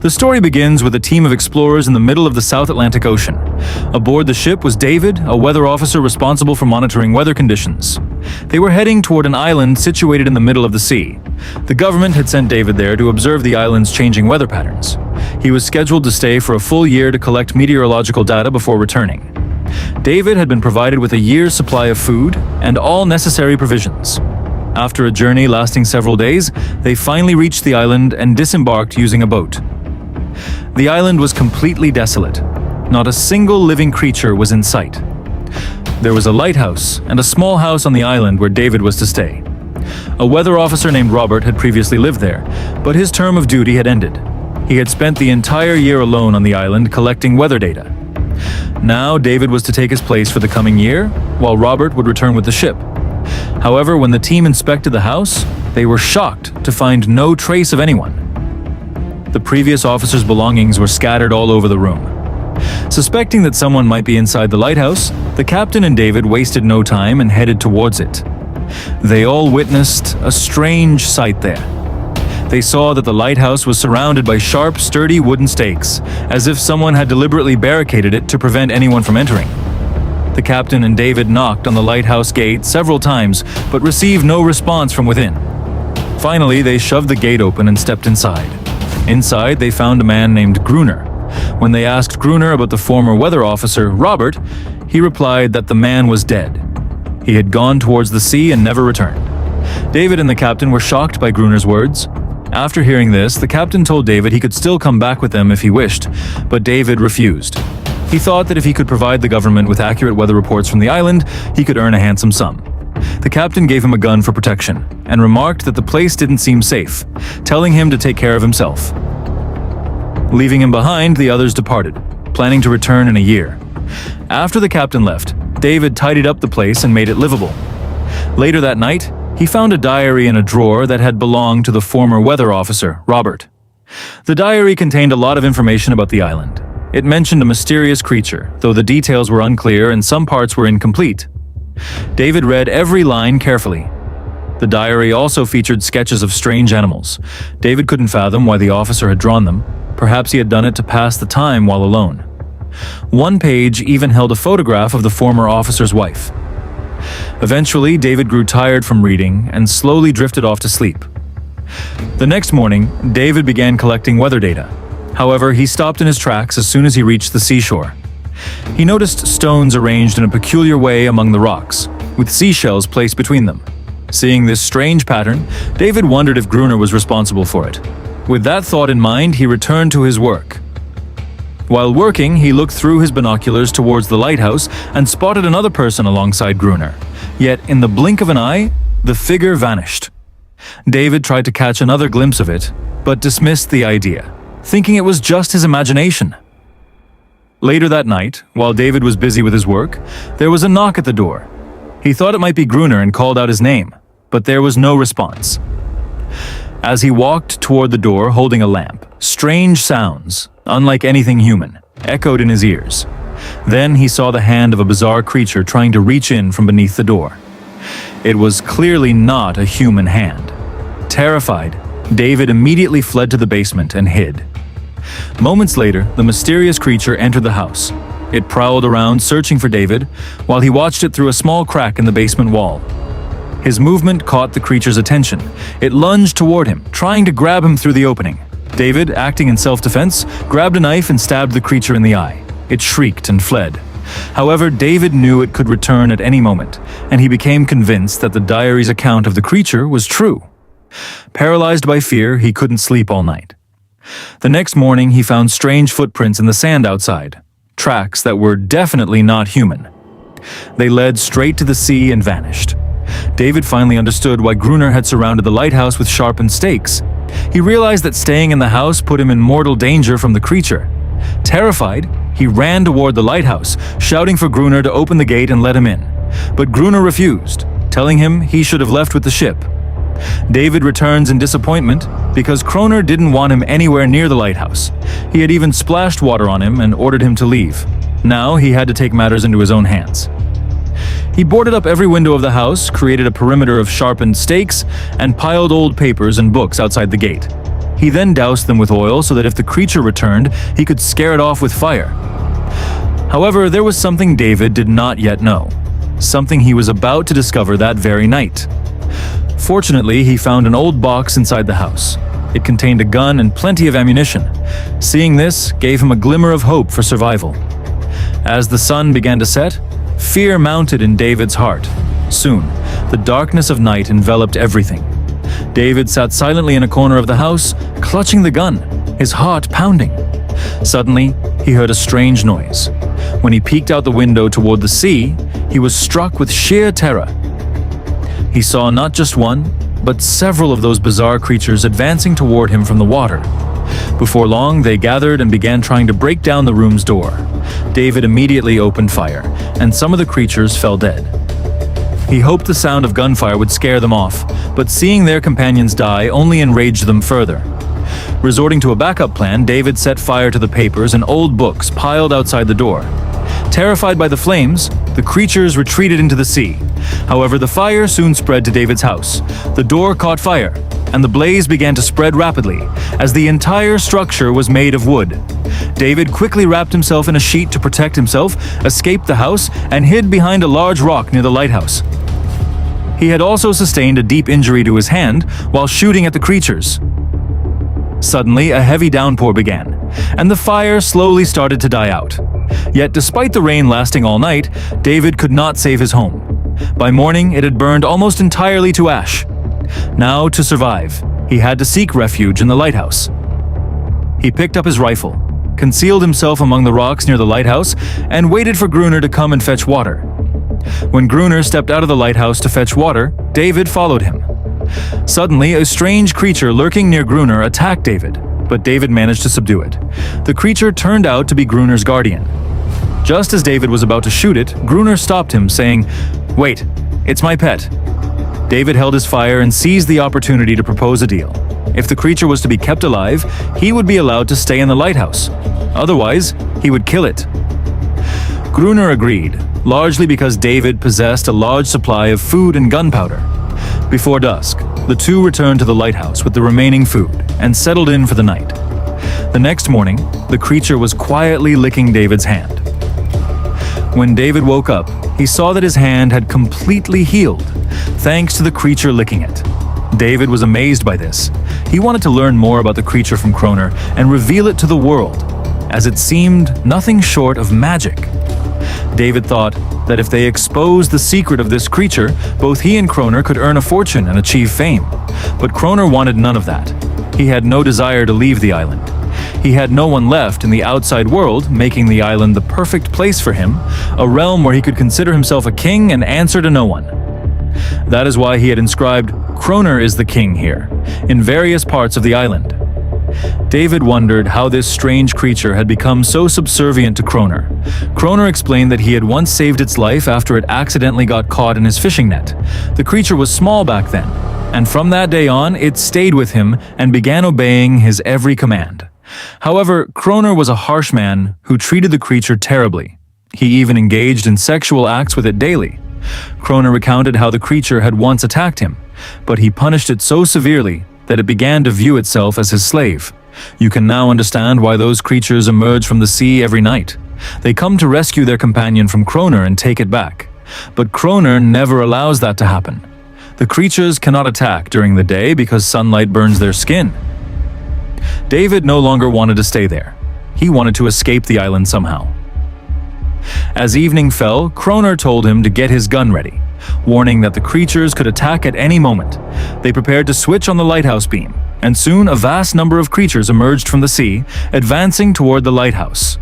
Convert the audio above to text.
The story begins with a team of explorers in the middle of the South Atlantic Ocean. Aboard the ship was David, a weather officer responsible for monitoring weather conditions. They were heading toward an island situated in the middle of the sea. The government had sent David there to observe the island's changing weather patterns. He was scheduled to stay for a full year to collect meteorological data before returning. David had been provided with a year's supply of food and all necessary provisions. After a journey lasting several days, they finally reached the island and disembarked using a boat. The island was completely desolate. Not a single living creature was in sight. There was a lighthouse and a small house on the island where David was to stay. A weather officer named Robert had previously lived there, but his term of duty had ended. He had spent the entire year alone on the island collecting weather data. Now David was to take his place for the coming year, while Robert would return with the ship. However, when the team inspected the house, they were shocked to find no trace of anyone. The previous officer's belongings were scattered all over the room. Suspecting that someone might be inside the lighthouse, the captain and David wasted no time and headed towards it. They all witnessed a strange sight there. They saw that the lighthouse was surrounded by sharp, sturdy wooden stakes, as if someone had deliberately barricaded it to prevent anyone from entering. The captain and David knocked on the lighthouse gate several times, but received no response from within. Finally, they shoved the gate open and stepped inside. Inside, they found a man named Gruner. When they asked Gruner about the former weather officer, Robert, he replied that the man was dead. He had gone towards the sea and never returned. David and the captain were shocked by Gruner's words. After hearing this, the captain told David he could still come back with them if he wished, but David refused. He thought that if he could provide the government with accurate weather reports from the island, he could earn a handsome sum. The captain gave him a gun for protection and remarked that the place didn't seem safe, telling him to take care of himself. Leaving him behind, the others departed, planning to return in a year. After the captain left, David tidied up the place and made it livable. Later that night, he found a diary in a drawer that had belonged to the former weather officer, Robert. The diary contained a lot of information about the island. It mentioned a mysterious creature, though the details were unclear and some parts were incomplete. David read every line carefully. The diary also featured sketches of strange animals. David couldn't fathom why the officer had drawn them. Perhaps he had done it to pass the time while alone. One page even held a photograph of the former officer's wife. Eventually, David grew tired from reading and slowly drifted off to sleep. The next morning, David began collecting weather data. However, he stopped in his tracks as soon as he reached the seashore. He noticed stones arranged in a peculiar way among the rocks, with seashells placed between them. Seeing this strange pattern, David wondered if Gruner was responsible for it. With that thought in mind, he returned to his work. While working, he looked through his binoculars towards the lighthouse and spotted another person alongside Gruner. Yet, in the blink of an eye, the figure vanished. David tried to catch another glimpse of it, but dismissed the idea, thinking it was just his imagination. Later that night, while David was busy with his work, there was a knock at the door. He thought it might be Gruner and called out his name, but there was no response. As he walked toward the door holding a lamp, strange sounds, unlike anything human, echoed in his ears. Then he saw the hand of a bizarre creature trying to reach in from beneath the door. It was clearly not a human hand. Terrified, David immediately fled to the basement and hid. Moments later, the mysterious creature entered the house. It prowled around searching for David, while he watched it through a small crack in the basement wall. His movement caught the creature's attention. It lunged toward him, trying to grab him through the opening. David, acting in self-defense, grabbed a knife and stabbed the creature in the eye. It shrieked and fled. However, David knew it could return at any moment, and he became convinced that the diary's account of the creature was true. Paralyzed by fear, he couldn't sleep all night. The next morning, he found strange footprints in the sand outside, tracks that were definitely not human. They led straight to the sea and vanished. David finally understood why Gruner had surrounded the lighthouse with sharpened stakes. He realized that staying in the house put him in mortal danger from the creature. Terrified, he ran toward the lighthouse, shouting for Gruner to open the gate and let him in. But Gruner refused, telling him he should have left with the ship. David returns in disappointment because Kroner didn't want him anywhere near the lighthouse. He had even splashed water on him and ordered him to leave. Now he had to take matters into his own hands. He boarded up every window of the house, created a perimeter of sharpened stakes, and piled old papers and books outside the gate. He then doused them with oil so that if the creature returned, he could scare it off with fire. However, there was something David did not yet know. Something he was about to discover that very night. Fortunately, he found an old box inside the house. It contained a gun and plenty of ammunition. Seeing this gave him a glimmer of hope for survival. As the sun began to set, fear mounted in David's heart. Soon, the darkness of night enveloped everything. David sat silently in a corner of the house, clutching the gun, his heart pounding. Suddenly, he heard a strange noise. When he peeked out the window toward the sea, he was struck with sheer terror. He saw not just one, but several of those bizarre creatures advancing toward him from the water. Before long, they gathered and began trying to break down the room's door. David immediately opened fire, and some of the creatures fell dead. He hoped the sound of gunfire would scare them off, but seeing their companions die only enraged them further. Resorting to a backup plan, David set fire to the papers and old books piled outside the door. Terrified by the flames, the creatures retreated into the sea. However, the fire soon spread to David's house. The door caught fire, and the blaze began to spread rapidly, as the entire structure was made of wood. David quickly wrapped himself in a sheet to protect himself, escaped the house, and hid behind a large rock near the lighthouse. He had also sustained a deep injury to his hand while shooting at the creatures. Suddenly, a heavy downpour began, and the fire slowly started to die out. Yet despite the rain lasting all night, David could not save his home. By morning, it had burned almost entirely to ash. Now, to survive, he had to seek refuge in the lighthouse. He picked up his rifle, concealed himself among the rocks near the lighthouse, and waited for Gruner to come and fetch water. When Gruner stepped out of the lighthouse to fetch water, David followed him. Suddenly, a strange creature lurking near Gruner attacked David, but David managed to subdue it. The creature turned out to be Gruner's guardian. Just as David was about to shoot it, Gruner stopped him, saying, "Wait, it's my pet." David held his fire and seized the opportunity to propose a deal. If the creature was to be kept alive, he would be allowed to stay in the lighthouse. Otherwise, he would kill it. Gruner agreed, largely because David possessed a large supply of food and gunpowder. Before dusk, the two returned to the lighthouse with the remaining food and settled in for the night. The next morning, the creature was quietly licking David's hand. When David woke up, he saw that his hand had completely healed, thanks to the creature licking it. David was amazed by this. He wanted to learn more about the creature from Kroner and reveal it to the world, as it seemed nothing short of magic. David thought that if they exposed the secret of this creature, both he and Kroner could earn a fortune and achieve fame. But Kroner wanted none of that. He had no desire to leave the island. He had no one left in the outside world, making the island the perfect place for him, a realm where he could consider himself a king and answer to no one. That is why he had inscribed "Kroner is the king" here, in various parts of the island. David wondered how this strange creature had become so subservient to Kroner. Kroner explained that he had once saved its life after it accidentally got caught in his fishing net. The creature was small back then, and from that day on, it stayed with him and began obeying his every command. However, Kroner was a harsh man who treated the creature terribly. He even engaged in sexual acts with it daily. Kroner recounted how the creature had once attacked him, but he punished it so severely that it began to view itself as his slave. You can now understand why those creatures emerge from the sea every night. They come to rescue their companion from Kroner and take it back. But Kroner never allows that to happen. The creatures cannot attack during the day because sunlight burns their skin. David no longer wanted to stay there. He wanted to escape the island somehow. As evening fell, Kroner told him to get his gun ready, warning that the creatures could attack at any moment. They prepared to switch on the lighthouse beam, and soon a vast number of creatures emerged from the sea, advancing toward the lighthouse.